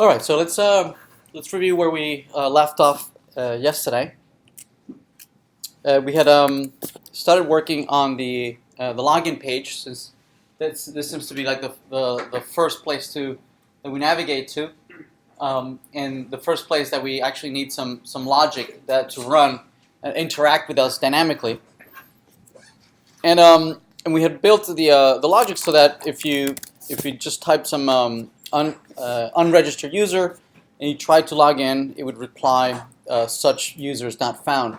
All right, so let's review where we left off yesterday. We had started working on the login page, since this seems to be like the first place that we navigate to, and the first place that we actually need some logic to run and interact with us dynamically. And we had built the logic so that if you just type some unregistered user and you try to log in, it would reply such user is not found.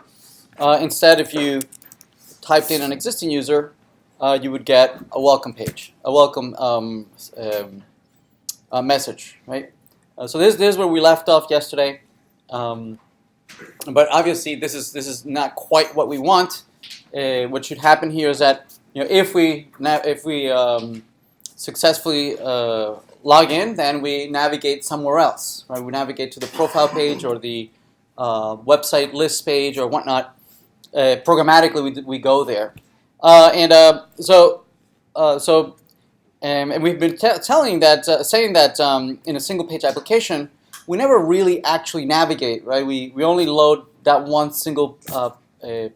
Instead, if you typed in an existing user, you would get a welcome page, a welcome message, right? So this is where we left off yesterday, but obviously this is not quite what we want. What should happen here is that if we successfully log in, then we navigate somewhere else, right? We navigate to the profile page or the website list page or whatnot. Programmatically, we go there, and we've been saying that in a single page application, we never really actually navigate, right? We only load that one single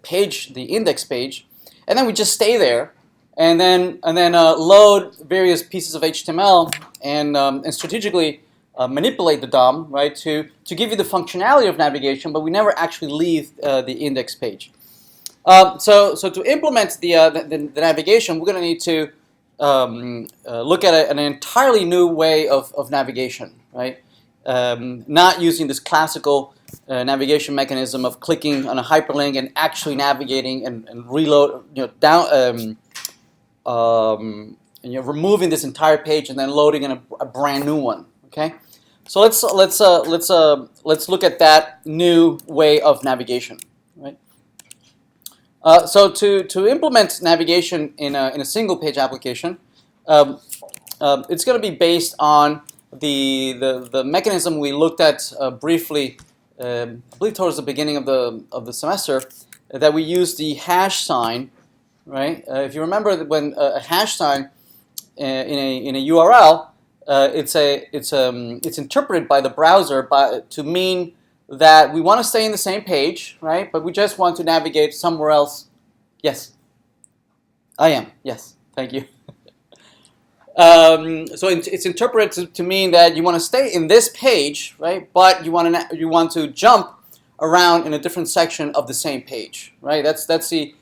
page, the index page, and then we just stay there. And then load various pieces of HTML and strategically manipulate the DOM, right, to give you the functionality of navigation, but we never actually leave the index page. So to implement the navigation, we're going to need to look at an entirely new way of navigation, right? Not using this classical navigation mechanism of clicking on a hyperlink and actually navigating and reload, down. And you're removing this entire page and then loading in a brand new one. Okay, so let's look at that new way of navigation. Right. So to implement navigation in a single page application, it's going to be based on the mechanism we looked at briefly, I believe towards the beginning of the semester, that we use the hash sign. Right? If you remember that when a hash sign in a URL, it's interpreted by the browser to mean that we want to stay in the same page, right? But we just want to navigate somewhere else. Yes, I am. Yes, thank you. So it's interpreted to mean that you want to stay in this page, right? But you want to jump around in a different section of the same page, right? That's the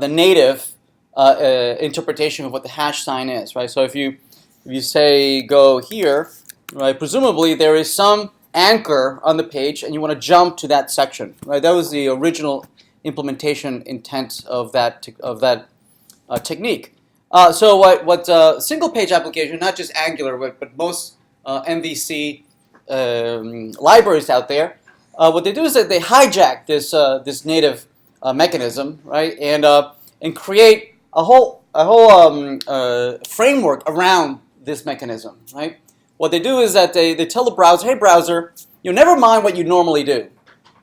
native interpretation of what the hash sign is, right? So if you say go here, right? Presumably there is some anchor on the page, and you want to jump to that section, right? That was the original implementation intent of that technique. So what single page application, not just Angular, but most MVC libraries out there, what they do is that they hijack this native mechanism, right, and create a whole framework around this mechanism, right? What they do is that they tell the browser, hey browser, never mind what you normally do,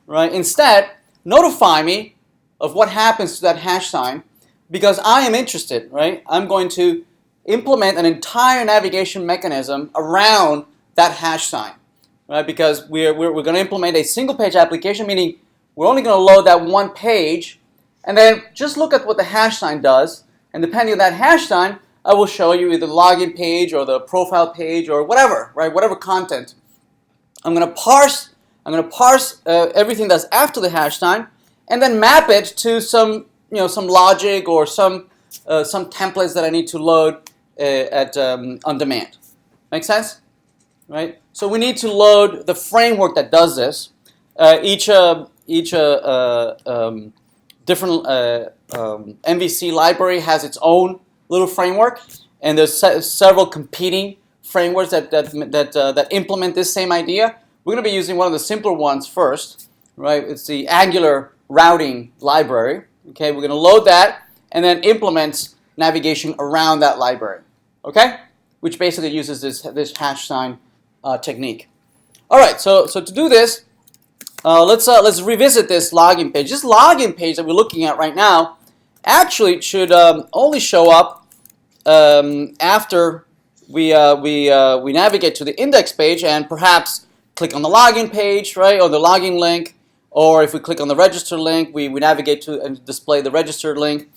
right? Instead, notify me of what happens to that hash sign, because I am interested, right? I'm going to implement an entire navigation mechanism around that hash sign, right? Because we're going to implement a single page application, meaning we're only going to load that one page, and then just look at what the hash sign does, and depending on that hash sign, I will show you either the login page or the profile page or whatever, right? Whatever content. I'm going to parse everything that's after the hash sign, and then map it to some logic or some templates that I need to load on demand. Make sense? Right? So we need to load the framework that does this. Each different MVC library has its own little framework, and there's several competing frameworks that implement this same idea. We're going to be using one of the simpler ones first, right? It's the Angular routing library. Okay, we're going to load that and then implement navigation around that library. Okay, which basically uses this hash sign technique. All right, so to do this, let's revisit this login page. This login page that we're looking at right now actually should only show up after we navigate to the index page and perhaps click on the login page, right, or the login link, or if we click on the register link, we navigate to and display the registered link.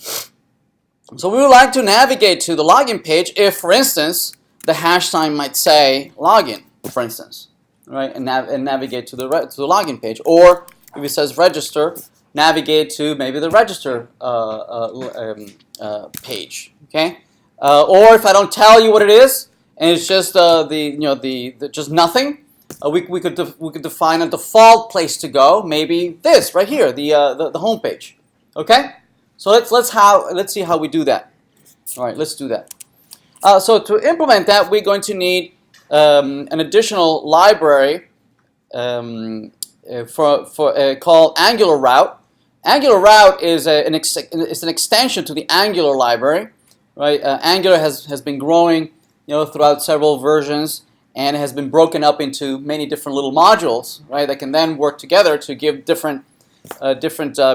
So we would like to navigate to the login page if, for instance, the hash sign might say login, for instance, right, and navigate to the login page, or if it says register, navigate to maybe the register page, okay. Or if I don't tell you what it is, and it's just just nothing, we could define a default place to go. Maybe this right here, the home page. Okay, so let's see how we do that. All right, let's do that. So to implement that, we're going to need an additional library called Angular Route. Angular Route is an extension to the Angular library. Right, Angular has been growing, throughout several versions, and it has been broken up into many different little modules, right, that can then work together to give different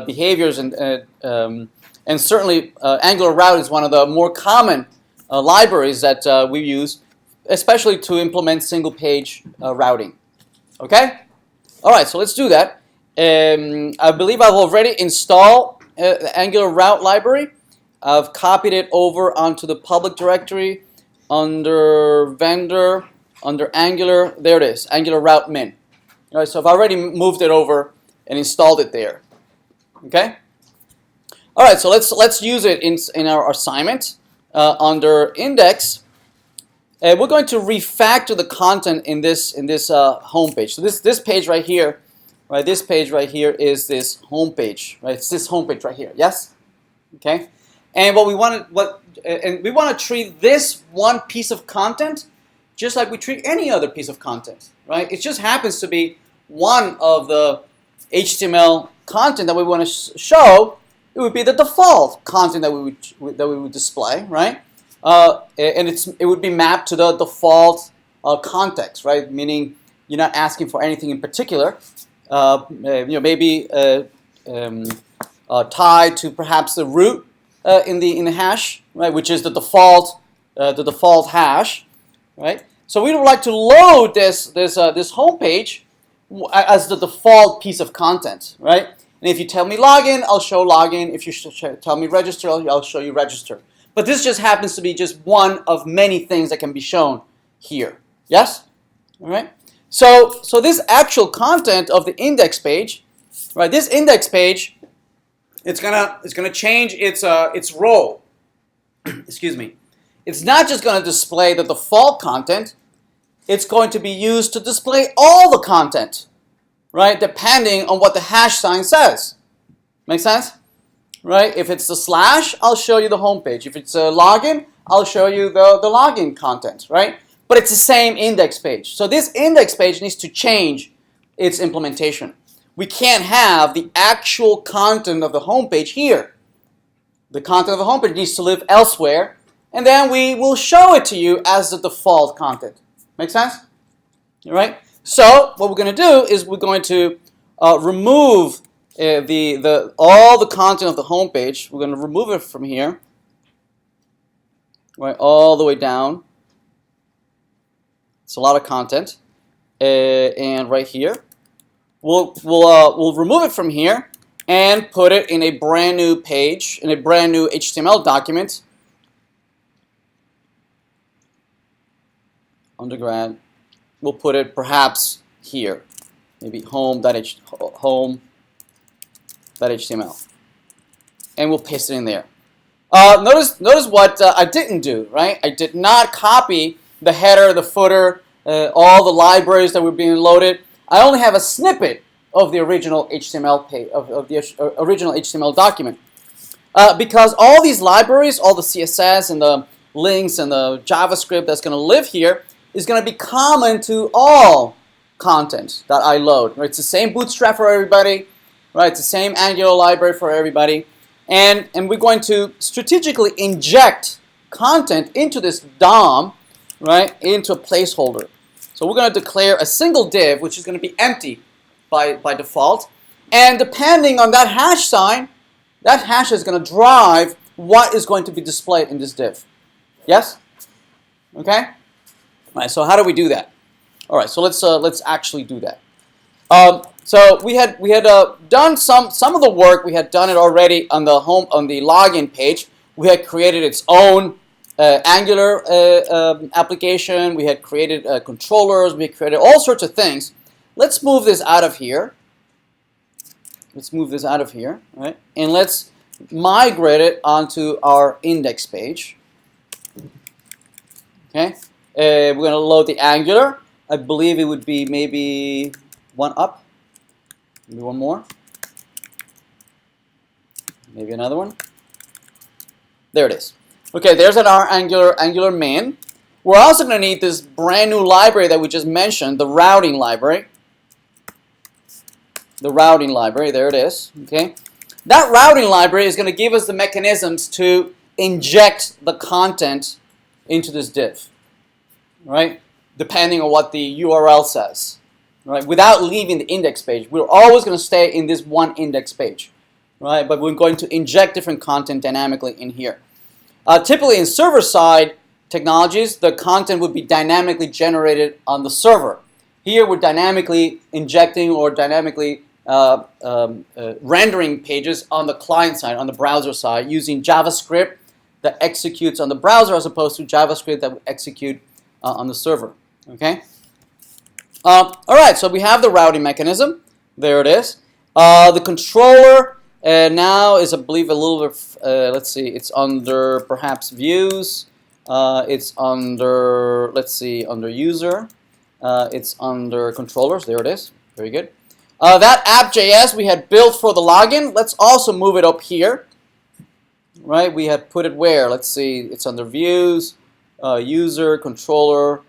behaviors, and certainly Angular Route is one of the more common libraries that we use, especially to implement single-page routing. Okay, all right, so let's do that. I believe I've already installed the Angular Route library. I've copied it over onto the public directory under vendor, under Angular. There it is, Angular Route Min. All right, so I've already moved it over and installed it there. Okay. All right, so let's use it in our assignment under index. We're going to refactor the content in this home page. So this page right here, right? This page right here is this home page, right? It's this home page right here. Yes. Okay. And we want to treat this one piece of content just like we treat any other piece of content, right? It just happens to be one of the HTML content that we want to show. It would be the default content that we would display, right? And it would be mapped to the default context, right? Meaning you're not asking for anything in particular. Maybe tied to perhaps the root. In the hash, right, which is the default hash, right? So we would like to load this home page as the default piece of content, right? And if you tell me login, I'll show login. If you tell me register, I'll show you register. But this just happens to be just one of many things that can be shown here. Yes, all right. So this actual content of the index page, right? This index page. It's gonna change its role. Excuse me. It's not just going to display the default content. It's going to be used to display all the content, right? Depending on what the hash sign says. Make sense? Right? If it's the slash, I'll show you the home page. If it's a login, I'll show you the login content, right? But it's the same index page. So this index page needs to change its implementation. We can't have the actual content of the homepage here. The content of the homepage needs to live elsewhere, and then we will show it to you as the default content. Make sense? All right. So what we're going to do is we're going to remove all the content of the homepage. We're going to remove it from here, right, all the way down. It's a lot of content, and right here. We'll remove it from here and put it in a brand new page, in a brand new HTML document. Undergrad. We'll put it perhaps here, maybe home.html, and we'll paste it in there. Notice what I didn't do, right? I did not copy the header, the footer, all the libraries that were being loaded. I only have a snippet of the original HTML page, of the original HTML document. Because all these libraries, all the CSS and the links and the JavaScript that's going to live here is going to be common to all content that I load. Right? It's the same Bootstrap for everybody, right? It's the same Angular library for everybody. And we're going to strategically inject content into this DOM, right, into a placeholder. So we're going to declare a single div, which is going to be empty by default. And depending on that hash sign, that hash is going to drive what is going to be displayed in this div. Yes? Okay? All right, so how do we do that? All right, so let's actually do that. So we had done some of the work. We had done it already on the login page. We had created its own Angular application. We had created controllers. We had created all sorts of things. Let's move this out of here. Let's move this out of here, right? And let's migrate it onto our index page. Okay, we're going to load the Angular. I believe it would be maybe one up. Maybe one more. Maybe another one. There it is. Okay, there's our Angular main. We're also going to need this brand new library that we just mentioned, the routing library. The routing library, there it is. Okay, that routing library is going to give us the mechanisms to inject the content into this div, right? Depending on what the URL says. Right, without leaving the index page. We're always going to stay in this one index page, right? But we're going to inject different content dynamically in here. Typically in server-side technologies, the content would be dynamically generated on the server. Here we're dynamically injecting or dynamically rendering pages on the client side, on the browser side, using JavaScript that executes on the browser as opposed to JavaScript that would execute on the server. Okay. All right, so we have the routing mechanism. There it is. The controller now is, I believe, a little bit, let's see, it's under perhaps views. It's under, let's see, under user. It's under controllers. There it is. Very good. That app.js we had built for the login, let's also move it up here. Right, we had put it where? Let's see, it's under views, user, controller.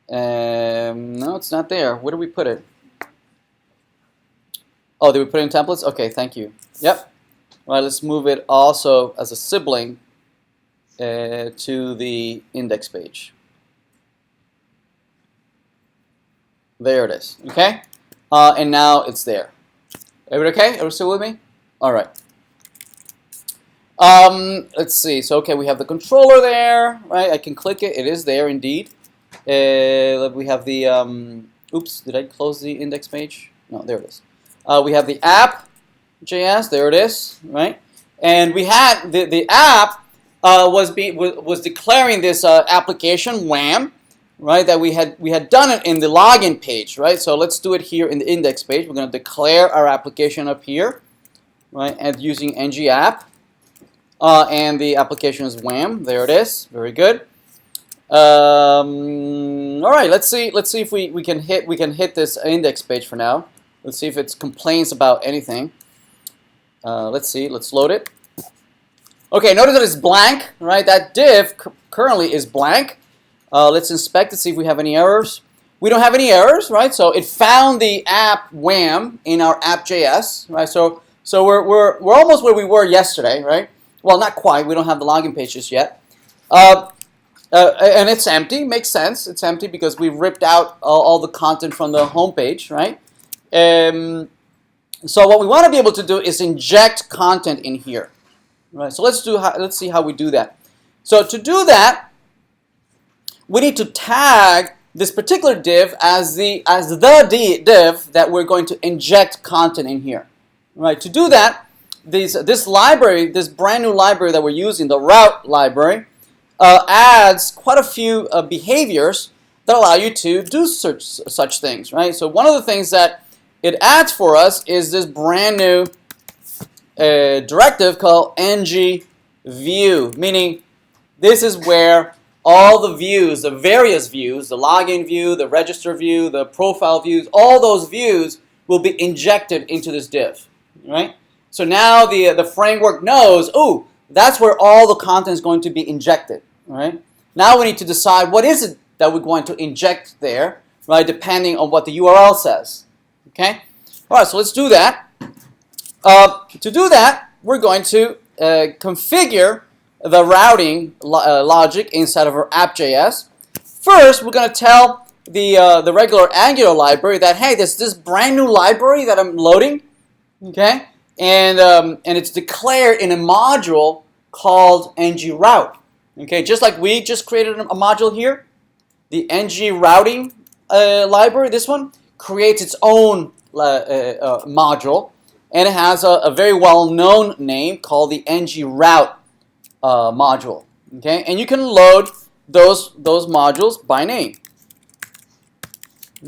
No, it's not there. Where do we put it? Oh, did we put it in templates? Okay, thank you. Yep. All right, let's move it also as a sibling to the index page. There it is. Okay? And now it's there. Everybody okay? Everybody still with me? All right. Let's see. So, okay, we have the controller there, right? I can click it. It is there indeed. We have the, oops, did I close the index page? No, there it is. We have the app.js, there it is, right? And we had, the app was declaring this application, wham, right, that we had done it in the login page, right? So let's do it here in the index page. We're going to declare our application up here, right, and using ng-app. And the application is wham, there it is, very good. All right, let's see if we can hit this index page for now. Let's see if it complains about anything. Let's see. Let's load it. Okay, notice that it's blank, right? That div currently is blank. Let's inspect to see if we have any errors. We don't have any errors, right? So it found the app wham in our app.js, right? So we're almost where we were yesterday, right? Well, not quite. We don't have the login pages yet. And it's empty. Makes sense. It's empty because we ripped out all the content from the home page, right? So what we want to be able to do is inject content in here, right? So let's see how we do that. So to do that, we need to tag this particular div as the div that we're going to inject content in here, right? To do that, this library, this brand new library that we're using, the route library, adds quite a few behaviors that allow you to do such things, right? So one of the things that it adds for us is this brand new directive called ng-view, meaning this is where all the views, the various views, the login view, the register view, the profile views, all those views will be injected into this div, right? So now the framework knows, oh, that's where all the content is going to be injected, right? Now we need to decide what is it that we're going to inject there, right, depending on what the URL says, okay? All right, so let's do that. To do that, we're going to configure the routing logic inside of our app.js. First, we're going to tell the regular Angular library that, hey, there's this brand new library that I'm loading, okay? And it's declared in a module called ng-route. Okay, just like we just created a module here, the ng routing library, this one, creates its own module, and it has a very well-known name called the ng route module. Okay, and you can load those modules by name.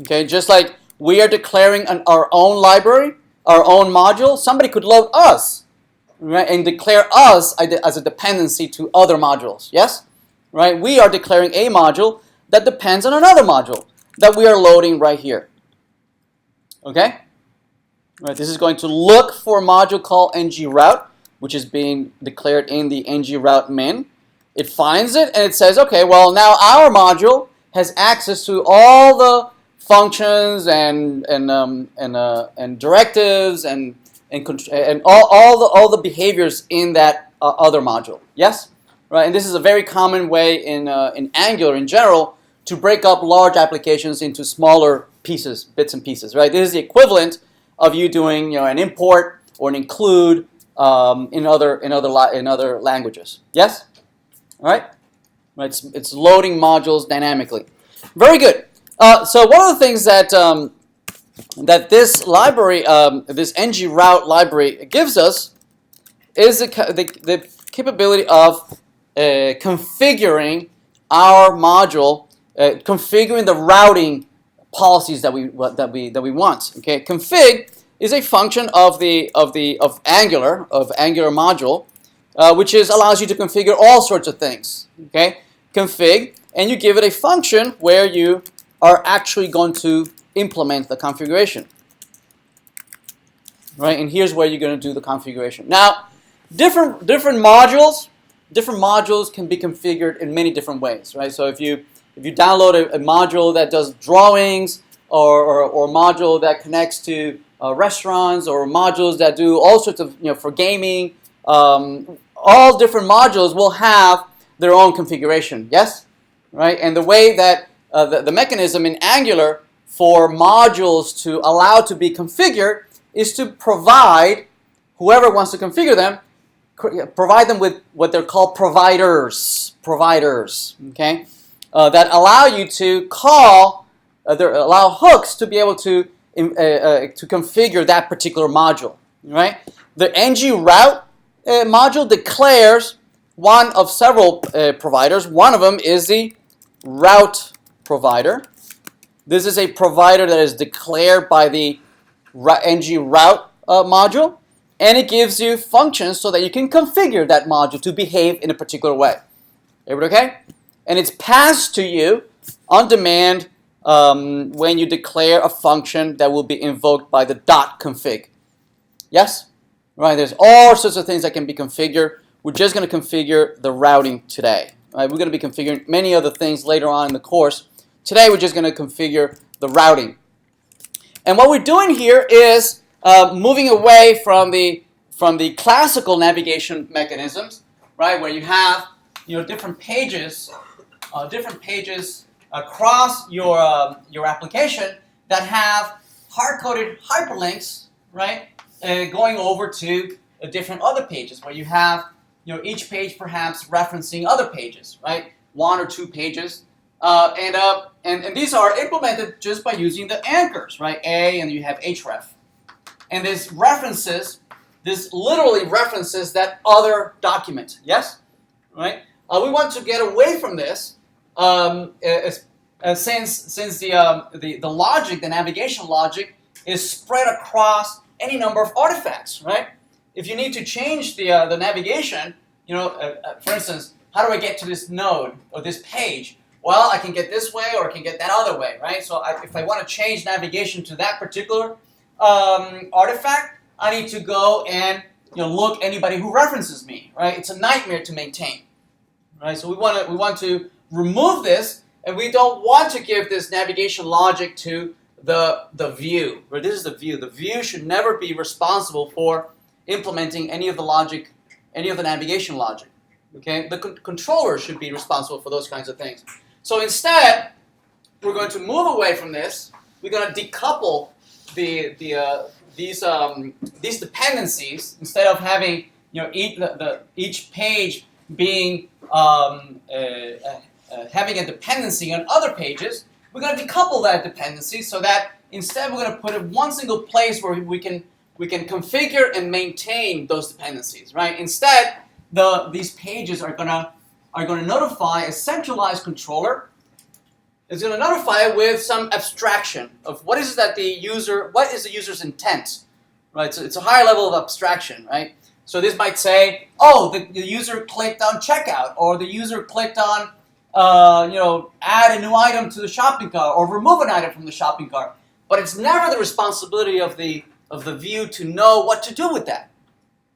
Okay, just like we are declaring our own library, our own module, somebody could load us, right, and declare us as a dependency to other modules. Yes, right. We are declaring a module that depends on another module that we are loading right here. Okay, right. This is going to look for a module called ng-route, which is being declared in the ng-route min. It finds it and it says, okay, well now our module has access to all the functions and directives and all the behaviors in that other module. Yes, right. And this is a very common way in Angular in general to break up large applications into smaller pieces, bits and pieces. Right. This is the equivalent of you doing an import or an include in other languages. Yes. All right. Right. It's loading modules dynamically. Very good. So one of the things that that this library, this ng-route library, gives us is the capability of configuring our module, configuring the routing policies that we want. Okay, config is a function of Angular module, which allows you to configure all sorts of things. Okay, config, and you give it a function where you are actually going to implement the configuration. Right, and here's where you're going to do the configuration. Now, different modules can be configured in many different ways. Right, so if you download a module that does drawings, or a module that connects to restaurants, or modules that do all sorts of for gaming, all different modules will have their own configuration. Yes, right, and the way that the mechanism in Angular for modules to allow to be configured is to provide whoever wants to configure them, provide them with what they're called providers. Okay, that allow you to call, allow hooks to be able to configure that particular module. Right, the ng-route module declares one of several providers. One of them is the route provider. This is a provider that is declared by the ng-route module, and it gives you functions so that you can configure that module to behave in a particular way. Everybody okay? And it's passed to you on demand when you declare a function that will be invoked by the .config. Yes? Right, there's all sorts of things that can be configured. We're just going to configure the routing today. Right, we're going to be configuring many other things later on in the course. Today we're just going to configure the routing. And what we're doing here is moving away from the classical navigation mechanisms, right, where you have different pages across your application that have hard-coded hyperlinks, right, going over to different other pages where you have each page perhaps referencing other pages, right, one or two pages. And these are implemented just by using the anchors, right? A, and you have href. And this literally references that other document. Yes? Right? We want to get away from this since the logic, the navigation logic, is spread across any number of artifacts, right? If you need to change the navigation, for instance, how do I get to this node or this page? Well, I can get this way or I can get that other way, right? So if I want to change navigation to that particular artifact, I need to go and look anybody who references me, right? It's a nightmare to maintain, right? So we want to remove this, and we don't want to give this navigation logic to the view. Right? This is the view. The view should never be responsible for implementing any of the logic, any of the navigation logic. Okay, the controller should be responsible for those kinds of things. So instead, we're going to move away from this. We're going to decouple these dependencies. Instead of having each page being having a dependency on other pages, we're going to decouple that dependency so that instead we're going to put it in one single place where we can configure and maintain those dependencies, right? Instead, these pages are going to notify a centralized controller. It's going to notify it with some abstraction of what is the user's intent, right? So it's a higher level of abstraction, right? So this might say, oh, the user clicked on checkout, or the user clicked on, add a new item to the shopping cart, or remove an item from the shopping cart. But it's never the responsibility of the view to know what to do with that.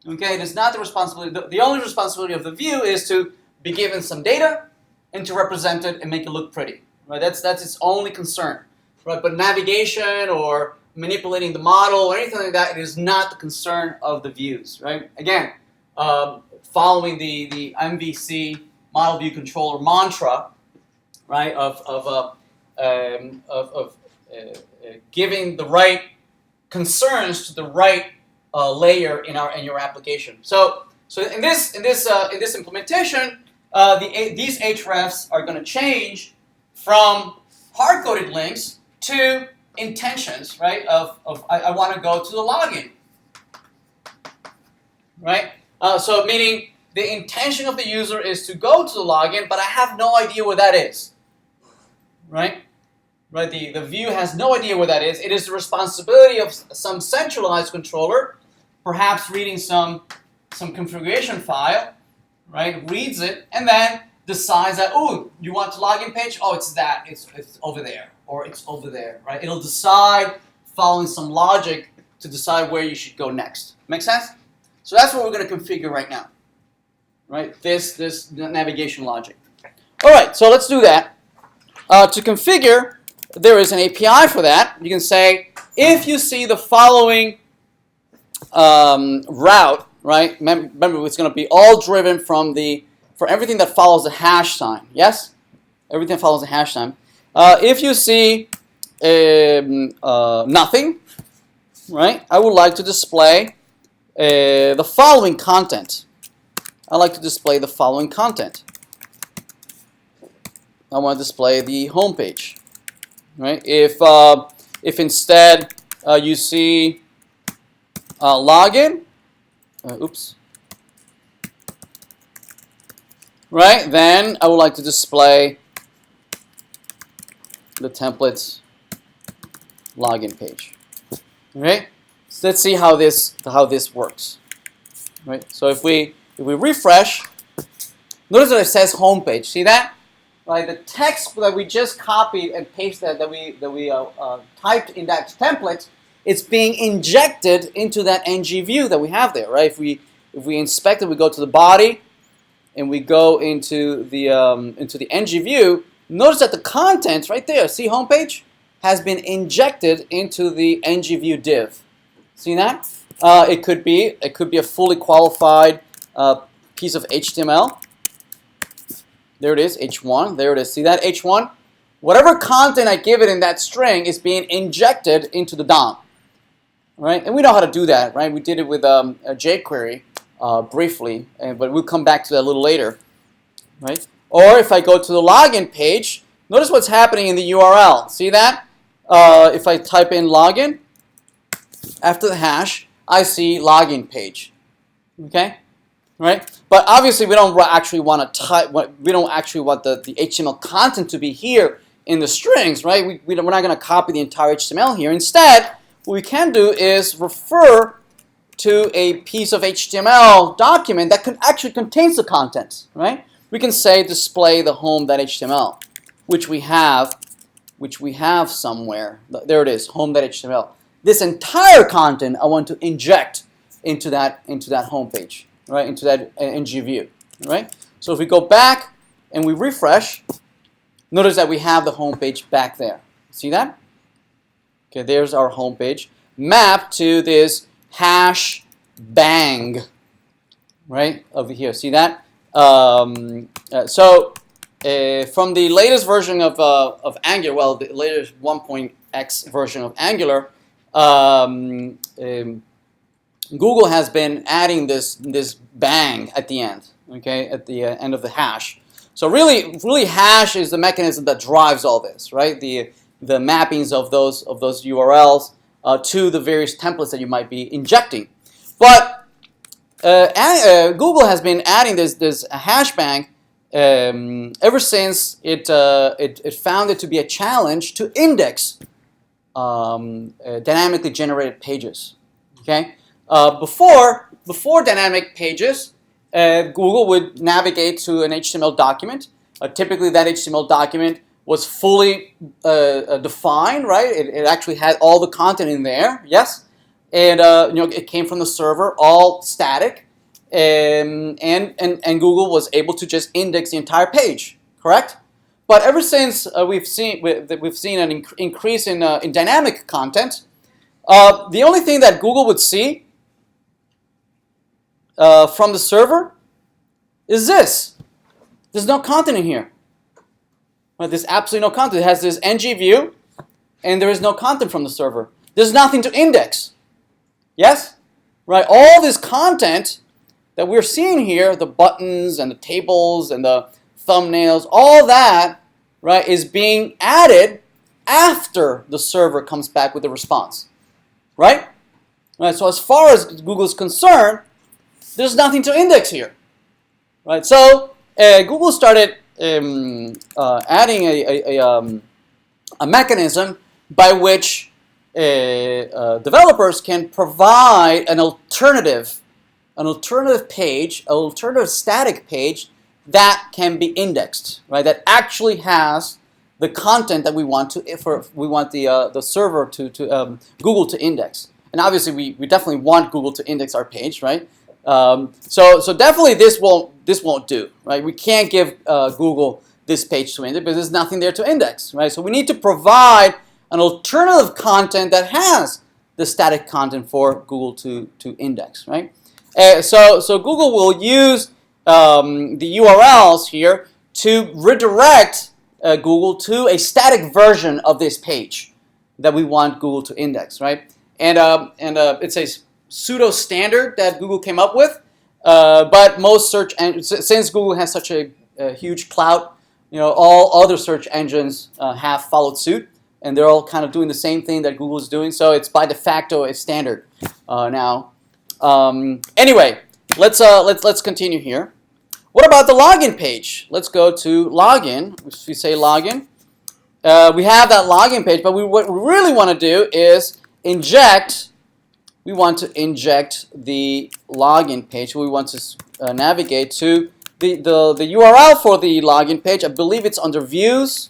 Okay, it is not the responsibility. The only responsibility of the view is to be given some data and to represent it and make it look pretty. Right? That's its only concern. Right? But navigation or manipulating the model or anything like that, it is not the concern of the views. Right? Again, following the MVC model view controller mantra, right? Of giving the right concerns to the right layer in your application. So in this implementation, these hrefs are going to change from hard-coded links to intentions, right? I want to go to the login, right? So meaning the intention of the user is to go to the login, but I have no idea where that is, right? Right, the view has no idea where that is. It is the responsibility of some centralized controller, perhaps reading some configuration file, right? Reads it and then decides that, oh, you want the login page? Oh, it's that. It's over there, or it's over there, right? It'll decide, following some logic, to decide where you should go next. Make sense? So that's what we're going to configure right now, right? This navigation logic. All right, so let's do that. To configure, there is an API for that. You can say, if you see the following route, right? Remember, it's going to be all driven for everything that follows the hash sign. Yes? Everything that follows the hash sign. If you see nothing, right? I would like to display the following content. I like to display the following content. I want to display the home page. Right? If instead you see login, right? Then I would like to display the template login page. Right? So let's see how this works. Right? So if we refresh, notice that it says home page. See that? Right, the text that we just copied and pasted that we typed in that template, it's being injected into that ng view that we have there. Right? If we inspect it, we go to the body, and we go into the ng view. Notice that the content right there, see homepage, has been injected into the ng view div. See that? It could be a fully qualified piece of HTML. There it is, H1. There it is. See that, H1? Whatever content I give it in that string is being injected into the DOM. Right? And we know how to do that, right? We did it with a jQuery briefly, but we'll come back to that a little later. Right? Or if I go to the login page, notice what's happening in the URL. See that? If I type in login, after the hash, I see login page. Okay? Right? But obviously, we don't actually want to type. We don't actually want the HTML content to be here in the strings, right? We're not going to copy the entire HTML here. Instead, what we can do is refer to a piece of HTML document that actually contains the content, right? We can say display the home.html, which we have somewhere. There it is, home.html. This entire content I want to inject into that home page. Right, into that ng view, right? So if we go back and we refresh, notice that we have the home page back there. See that? Okay, there's our home page mapped to this hash bang, right, over here. See that? From the latest version of Angular, well, the latest 1.x version of Angular, Google has been adding this bang at the end, okay, at the end of the hash. So really hash is the mechanism that drives all this, right? The mappings of those URLs to the various templates that you might be injecting. But Google has been adding this hash bank ever since it found it to be a challenge to index dynamically generated pages. Okay, before dynamic pages, Google would navigate to an HTML document. Typically, that HTML document was fully defined, right? It actually had all the content in there, yes, and it came from the server, all static, and Google was able to just index the entire page, correct? But ever since we've seen an increase in dynamic content, the only thing that Google would see from the server is this. There's no content in here. Right? There's absolutely no content. It has this ng view, and there is no content from the server. There's nothing to index. Yes? Right? All this content that we're seeing here, the buttons and the tables and the thumbnails, all that, right, is being added after the server comes back with a response. Right? Right? So as far as Google is concerned, there's nothing to index here. Right? So Google started adding a mechanism by which developers can provide an alternative page, an alternative static page that can be indexed, right? That actually has the content that we want the server to Google to index. And obviously, we definitely want Google to index our page, right? So definitely this won't do, right? We can't give Google this page to index because there's nothing there to index, right? So we need to provide an alternative content that has the static content for Google to index, right? So Google will use the URLs here to redirect Google to a static version of this page that we want Google to index, right? And it's a pseudo standard that Google came up with, but most search engines, since Google has such a huge clout, all other search engines have followed suit, and they're all kind of doing the same thing that Google is doing. So it's by de facto a standard now. Anyway, let's continue here. What about the login page? Let's go to login. If we say login, we have that login page, but what we really want to do is inject. We want to inject the login page. We want to navigate to the URL for the login page. I believe it's under views,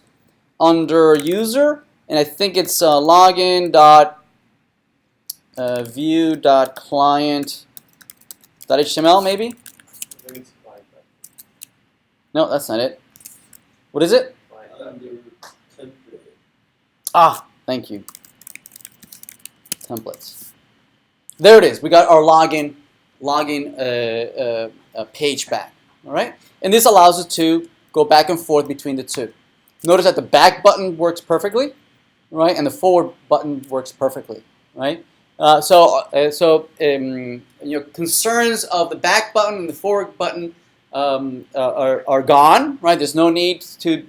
under user, and I think it's login.view.client.html maybe? No, that's not it. What is it? Ah, thank you. Templates. There it is. We got our login page back. All right, and this allows us to go back and forth between the two. Notice that the back button works perfectly, right, and the forward button works perfectly, right. Concerns of the back button and the forward button are gone, right? There's no need to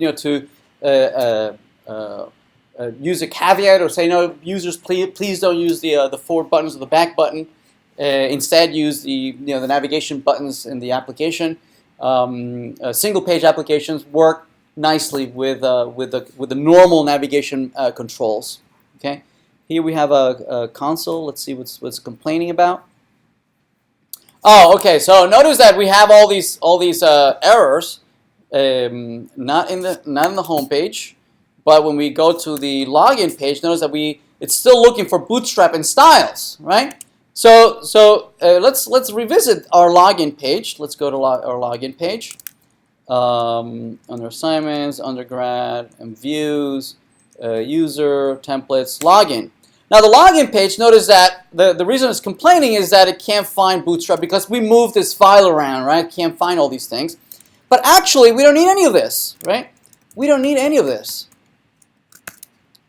use a caveat or say no, users please don't use the forward buttons or the back button. Instead, use the navigation buttons in the application. Single page applications work nicely with the normal navigation controls. Okay, here we have a console. Let's see what's complaining about. Oh, okay. So notice that we have all these errors, not in the home page, but when we go to the login page, notice that it's still looking for Bootstrap and styles, right? So let's revisit our login page. Let's go to our login page under assignments, undergrad, and views, user, templates, login. Now the login page, notice that the reason it's complaining is that it can't find Bootstrap because we moved this file around, right? Can't find all these things. But actually, we don't need any of this, right? We don't need any of this,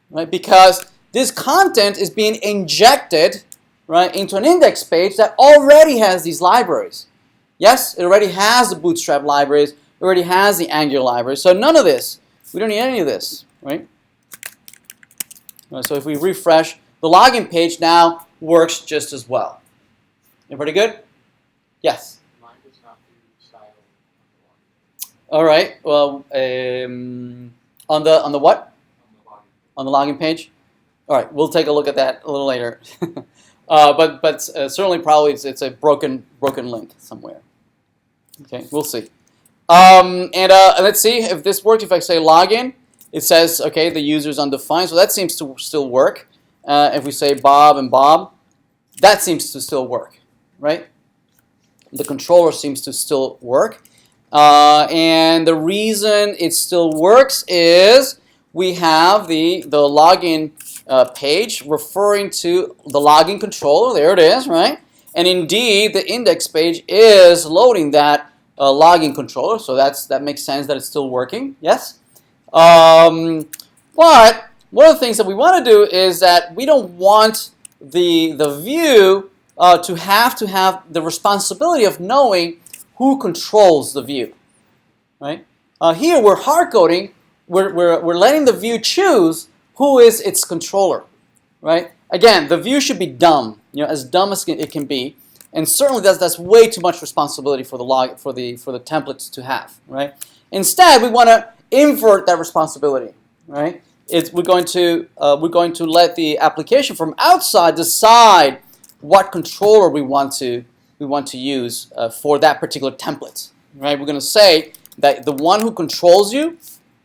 right? Because this content is being injected, right, into an index page that already has these libraries. Yes, it already has the Bootstrap libraries. It already has the Angular library. So none of this. We don't need any of this, right? So if we refresh, the login page now works just as well. Everybody good? Yes? Mine does not do style. All right. Well, on the what? On the login page. All right. We'll take a look at that a little later. But certainly probably it's a broken link somewhere. Okay. We'll see. And let's see if this works. If I say login, it says okay the user's undefined. So that seems to still work. If we say Bob and Bob, that seems to still work, right? The controller seems to still work. And the reason it still works is we have the login page referring to the login controller. There it is, right? And indeed, the index page is loading that login controller. So that makes sense that it's still working. Yes? But one of the things that we want to do is that we don't want the view to have the responsibility of knowing who controls the view, right? Here we're hard coding. We're letting the view choose who is its controller, right? Again, the view should be dumb, as dumb as it can be, and certainly that's way too much responsibility for the templates to have, right? Instead, we want to invert that responsibility, right? We're going to let the application from outside decide what controller we want to use for that particular template, right? We're going to say that the one who controls you,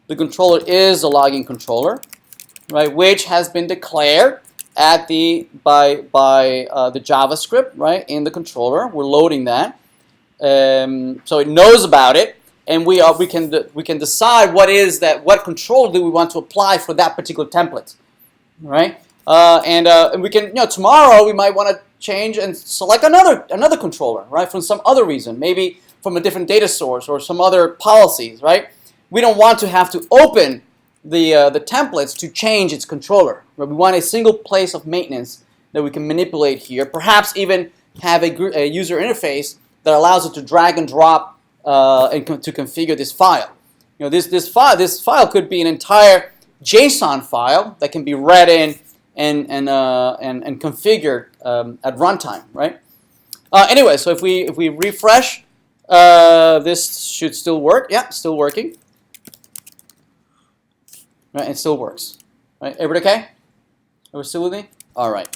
the controller is the login controller, right? Which has been declared by the JavaScript, right? In the controller, we're loading that, so it knows about it. And we can decide what control do we want to apply for that particular template, right? And we can tomorrow we might want to change and select another controller, right? From some other reason, maybe from a different data source or some other policies, right? We don't want to have to open the templates to change its controller. Right? We want a single place of maintenance that we can manipulate here. Perhaps even have a user interface that allows it to drag and drop. And to configure this file. This file could be an entire JSON file that can be read in and configured at runtime, right? Anyway, so if we refresh, this should still work. Yeah, still working. Right, it still works. Right, everybody okay? Are we still with me? All right.